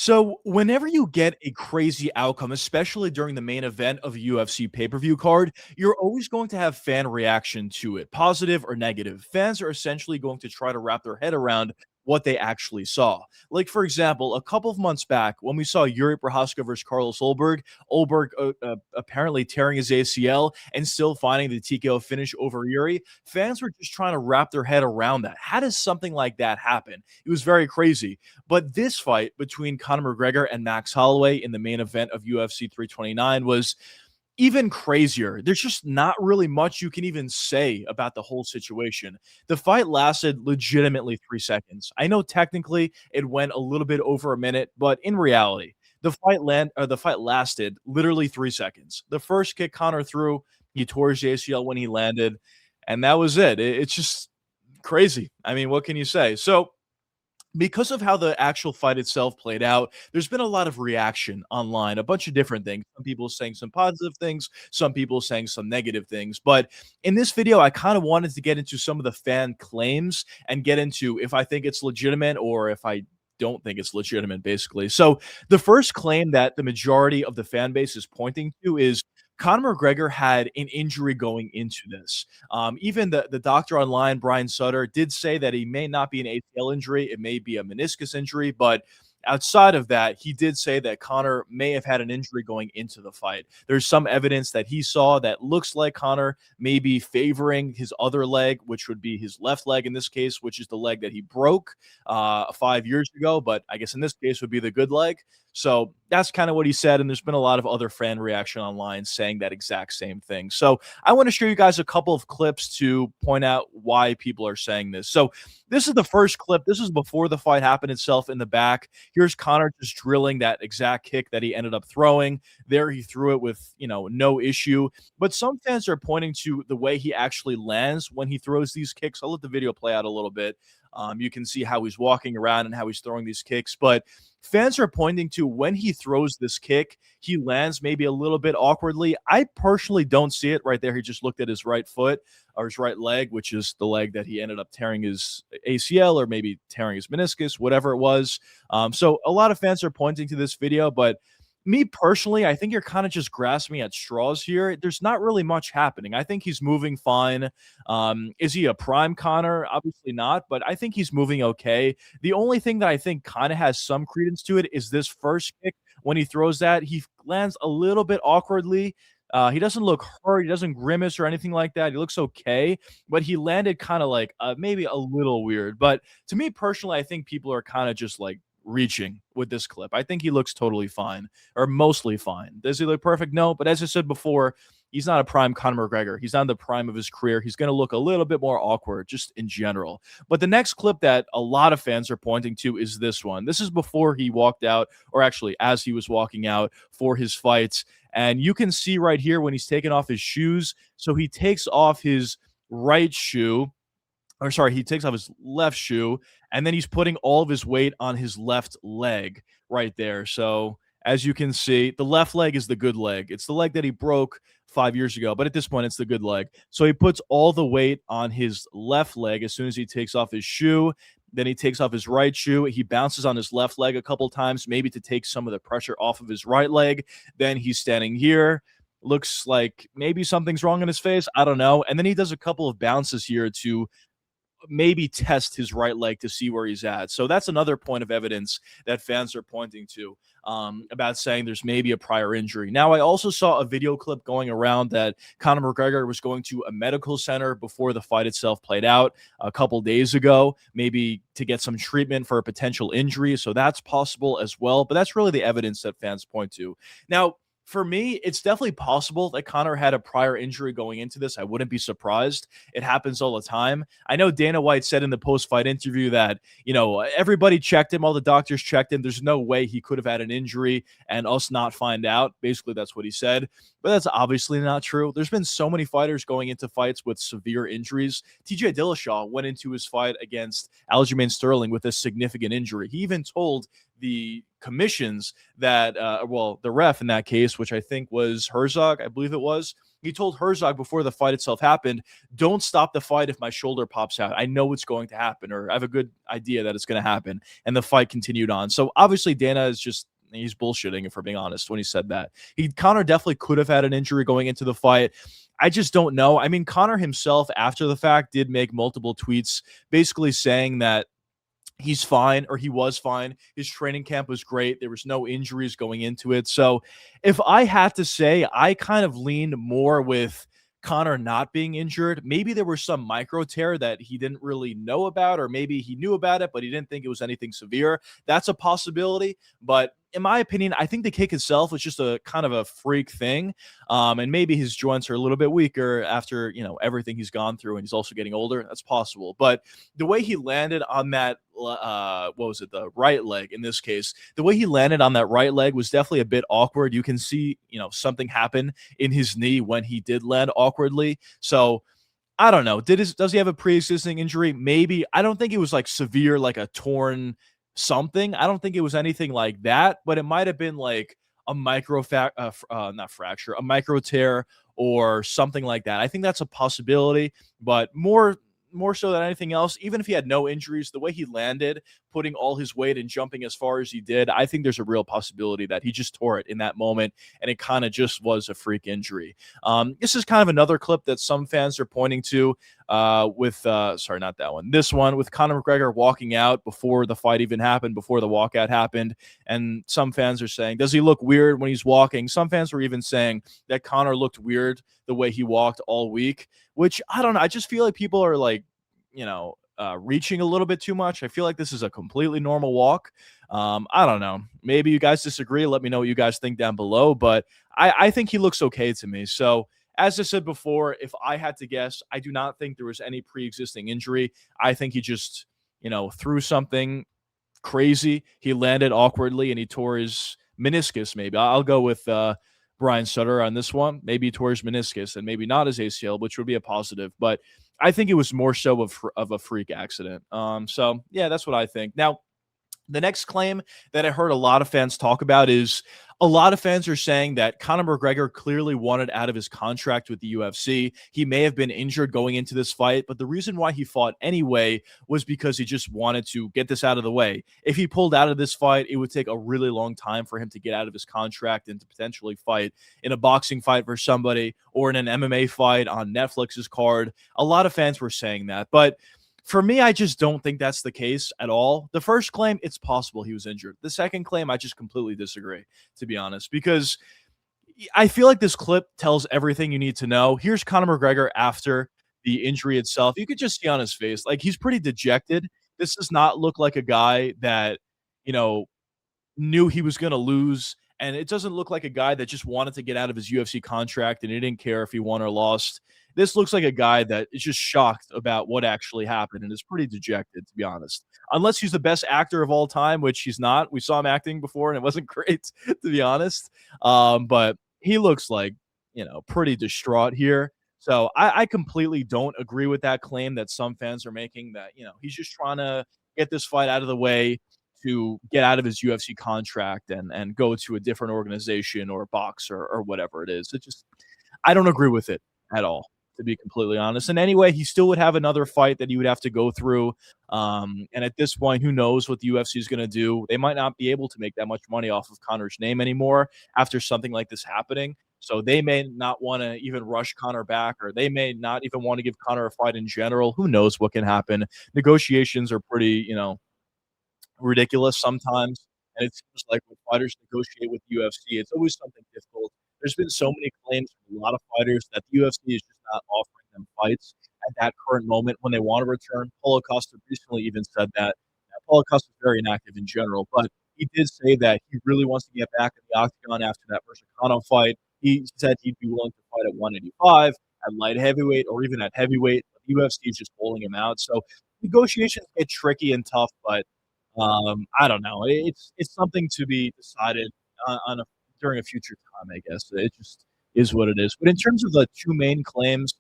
So, whenever you get a crazy outcome, especially during the main event of a UFC pay-per-view card, you're always going to have fan reaction to it, positive or negative. Fans are essentially going to try to wrap their head around what they actually saw. Like, for example, a couple of months back when we saw Yuri Prohaska versus Carlos Ulberg apparently tearing his ACL and still finding the TKO finish over Yuri, fans were just trying to wrap their head around that. How does something like that happen? It was very crazy. But this fight between Conor McGregor and Max Holloway in the main event of UFC 329 was even crazier. There's just not really much you can even say about the whole situation. The fight lasted legitimately 3 seconds. I know technically it went a little bit over a minute, but in reality, the fight lasted literally 3 seconds. The first kick Conor threw, he tore his ACL when he landed, and that was it. It's just crazy. I mean, what can you say? So because of how the actual fight itself played out, there's been a lot of reaction online, a bunch of different things. Some people saying some positive things, some people saying some negative things. But in this video, I kind of wanted to get into some of the fan claims and get into if I think it's legitimate or if I don't think it's legitimate, basically. So the first claim that the majority of the fan base is pointing to is Conor McGregor had an injury going into this. Even the doctor online, Brian Sutter, did say that he may not be an ACL injury. It may be a meniscus injury. But outside of that, he did say that Conor may have had an injury going into the fight. There's some evidence that he saw that looks like Conor may be favoring his other leg, which would be his left leg in this case, which is the leg that he broke 5 years ago. But I guess in this case would be the good leg. So that's kind of what he said. And there's been a lot of other fan reaction online saying that exact same thing. So I want to show you guys a couple of clips to point out why people are saying this. So this is the first clip. This is before the fight happened itself in the back. Here's Conor just drilling that exact kick that he ended up throwing. There he threw it with, no issue. But some fans are pointing to the way he actually lands when he throws these kicks. I'll let the video play out a little bit. You can see how he's walking around and how he's throwing these kicks. But fans are pointing to when he throws this kick, he lands maybe a little bit awkwardly. I personally don't see it right there. He just looked at his right foot or his right leg, which is the leg that he ended up tearing his ACL or maybe tearing his meniscus, whatever it was. So a lot of fans are pointing to this video, but me personally, I think you're kind of just grasping at straws here. There's not really much happening. I think he's moving fine. Is he a prime Conor? Obviously not, but I think he's moving okay. The only thing that I think kind of has some credence to it is this first kick. When he throws that, he lands a little bit awkwardly. He doesn't look hurt. He doesn't grimace or anything like that. He looks okay, but he landed kind of like maybe a little weird. But to me personally, I think people are kind of just like reaching with this clip. I think he looks totally fine or mostly fine. Does he look perfect? No, but as I said before, he's not a prime Conor McGregor. He's not in the prime of his career. He's going to look a little bit more awkward just in general. But the next clip that a lot of fans are pointing to is this one. This is before he walked out, or actually as he was walking out for his fights. And you can see right here when he's taking off his shoes. So he takes off his right shoe, or sorry, he takes off his left shoe, and then he's putting all of his weight on his left leg right there. So as you can see, the left leg is the good leg. It's the leg that he broke 5 years ago, but at this point, it's the good leg. So he puts all the weight on his left leg as soon as he takes off his shoe. Then he takes off his right shoe. He bounces on his left leg a couple times, maybe to take some of the pressure off of his right leg. Then he's standing here. Looks like maybe something's wrong in his face. I don't know. And then he does a couple of bounces here to maybe test his right leg to see where he's at. So that's another point of evidence that fans are pointing to about saying there's maybe a prior injury. Now, I also saw a video clip going around that Conor McGregor was going to a medical center before the fight itself played out a couple days ago, maybe to get some treatment for a potential injury. So that's possible as well. But that's really the evidence that fans point to. Now, for me, it's definitely possible that Conor had a prior injury going into this. I wouldn't be surprised. It happens all the time. I know Dana White said in the post-fight interview that, everybody checked him. All the doctors checked him. There's no way he could have had an injury and us not find out. Basically, that's what he said. But that's obviously not true. There's been so many fighters going into fights with severe injuries. TJ Dillashaw went into his fight against Aljamain Sterling with a significant injury. He even told the commissions that, the ref in that case, which I think was Herzog, I believe it was, He told Herzog before the fight itself happened, "Don't stop the fight if my shoulder pops out. I know it's going to happen, or I have a good idea that it's going to happen." And the fight continued on. So obviously, Dana is just he's bullshitting, if we're being honest, when he said that. Conor definitely could have had an injury going into the fight. I just don't know. I mean, Conor himself, after the fact, did make multiple tweets basically saying that he's fine, or he was fine. His training camp was great. There was no injuries going into it. So if I had to say, I kind of leaned more with Connor not being injured. Maybe there was some micro tear that he didn't really know about, or maybe he knew about it, but he didn't think it was anything severe. That's a possibility. But in my opinion, I think the kick itself was just a kind of a freak thing. And maybe his joints are a little bit weaker after, everything he's gone through, and he's also getting older. That's possible. But the way he landed on that, what was it, the right leg in this case, the way he landed on that right leg was definitely a bit awkward. You can see, something happen in his knee when he did land awkwardly. So I don't know. Does he have a pre-existing injury? Maybe. I don't think it was like severe, like a torn something. I don't think it was anything like that, but it might have been like a not fracture, a micro tear or something like that. I think that's a possibility, but more so than anything else, even if he had no injuries, the way he landed, putting all his weight and jumping as far as he did, I think there's a real possibility that he just tore it in that moment, and it kind of just was a freak injury. This is kind of another clip that some fans are pointing to sorry, not that one. This one with Conor McGregor walking out before the fight even happened, before the walkout happened. And some fans are saying, does he look weird when he's walking? Some fans were even saying that Conor looked weird the way he walked all week, which I don't know. I just feel like people are like, reaching a little bit too much. I feel like this is a completely normal walk. I don't know. Maybe you guys disagree. Let me know what you guys think down below. But I think he looks okay to me. So as I said before, if I had to guess, I do not think there was any pre-existing injury. I think he just, threw something crazy. He landed awkwardly and he tore his meniscus, maybe. I'll go with Brian Sutter on this one. Maybe he tore his meniscus and maybe not his ACL, which would be a positive. But I think it was more so of a freak accident. So, yeah, that's what I think. Now, the next claim that I heard a lot of fans talk about is a lot of fans are saying that Conor McGregor clearly wanted out of his contract with the UFC. He may have been injured going into this fight, but the reason why he fought anyway was because he just wanted to get this out of the way. If he pulled out of this fight, it would take a really long time for him to get out of his contract and to potentially fight in a boxing fight for somebody or in an MMA fight on Netflix's card. A lot of fans were saying that, but for me, I just don't think that's the case at all. The first claim, it's possible he was injured. The second claim, I just completely disagree, to be honest, because I feel like this clip tells everything you need to know. Here's Conor McGregor after the injury itself. You could just see on his face, like he's pretty dejected. This does not look like a guy that, you know, knew he was going to lose. And it doesn't look like a guy that just wanted to get out of his UFC contract and he didn't care if he won or lost. This looks like a guy that is just shocked about what actually happened and is pretty dejected, to be honest. Unless he's the best actor of all time, which he's not. We saw him acting before and it wasn't great, to be honest. But he looks like, pretty distraught here. So I completely don't agree with that claim that some fans are making that, he's just trying to get this fight out of the way to get out of his UFC contract and go to a different organization or box or whatever it is. It just I don't agree with it at all, to be completely honest. And anyway, he still would have another fight that he would have to go through. And at this point, who knows what the UFC is going to do? They might not be able to make that much money off of Conor's name anymore after something like this happening. So they may not want to even rush Conor back, or they may not even want to give Conor a fight in general. Who knows what can happen? Negotiations are pretty, ridiculous sometimes, and it seems like when fighters negotiate with the UFC, it's always something difficult. There's been so many claims from a lot of fighters that the UFC is just not offering them fights at that current moment when they want to return. Paulo Costa recently even said that. Paulo Costa is very inactive in general, but he did say that he really wants to get back in the octagon after that Versacano fight. He said he'd be willing to fight at 185, at light heavyweight, or even at heavyweight. But the UFC is just holding him out. So negotiations get tricky and tough, but I don't know. It's something to be decided during a future time, I guess. It just is what it is. But in terms of the two main claims,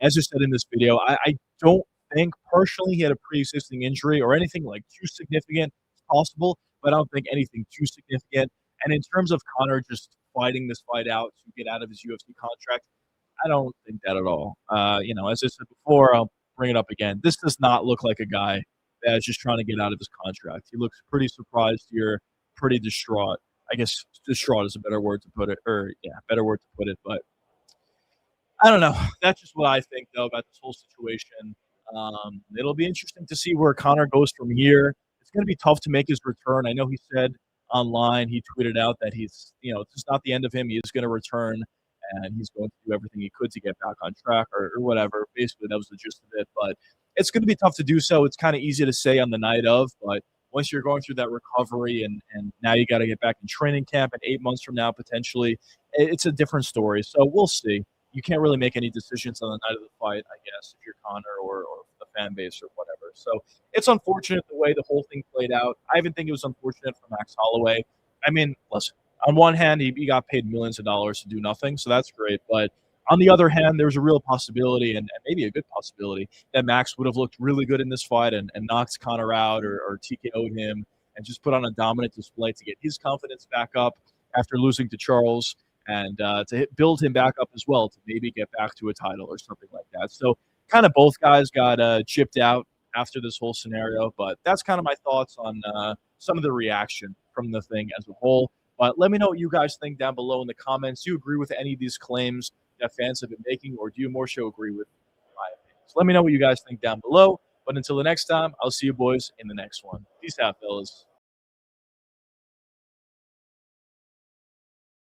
as I said in this video, I don't think personally he had a pre-existing injury or anything like too significant. It's possible, but I don't think anything too significant. And in terms of Conor just fighting this fight out to get out of his UFC contract, I don't think that at all. As I said before, I'll bring it up again. This does not look like a guy that's just trying to get out of his contract. He looks pretty surprised here, pretty distraught. I guess distraught is a better word to put it, or yeah, better word to put it. But I don't know. That's just what I think, though, about this whole situation. It'll be interesting to see where Connor goes from here. It's going to be tough to make his return. I know he said online, he tweeted out that it's just not the end of him. He is going to return, and he's going to do everything he could to get back on track or whatever. Basically, that was the gist of it. But it's going to be tough to do so. It's kind of easy to say on the night of, but once you're going through that recovery and now you got to get back in training camp and 8 months from now potentially, it's a different story. So we'll see. You can't really make any decisions on the night of the fight, I guess, if you're Connor or the fan base or whatever. So it's unfortunate the way the whole thing played out. I even think it was unfortunate for Max Holloway. I mean, listen, on one hand, he got paid millions of dollars to do nothing, so that's great. But on the other hand, there's a real possibility and maybe a good possibility that Max would have looked really good in this fight and knocked Connor out or TKO'd him and just put on a dominant display to get his confidence back up after losing to Charles and build him back up as well to maybe get back to a title or something like that. So kind of both guys got chipped out after this whole scenario, but that's kind of my thoughts on some of the reaction from the thing as a whole. But let me know what you guys think down below in the comments. Do you agree with any of these claims that fans have been making, or do you more so agree with my opinions? Let me know what you guys think down below. But until the next time, I'll see you boys in the next one. Peace out, fellas.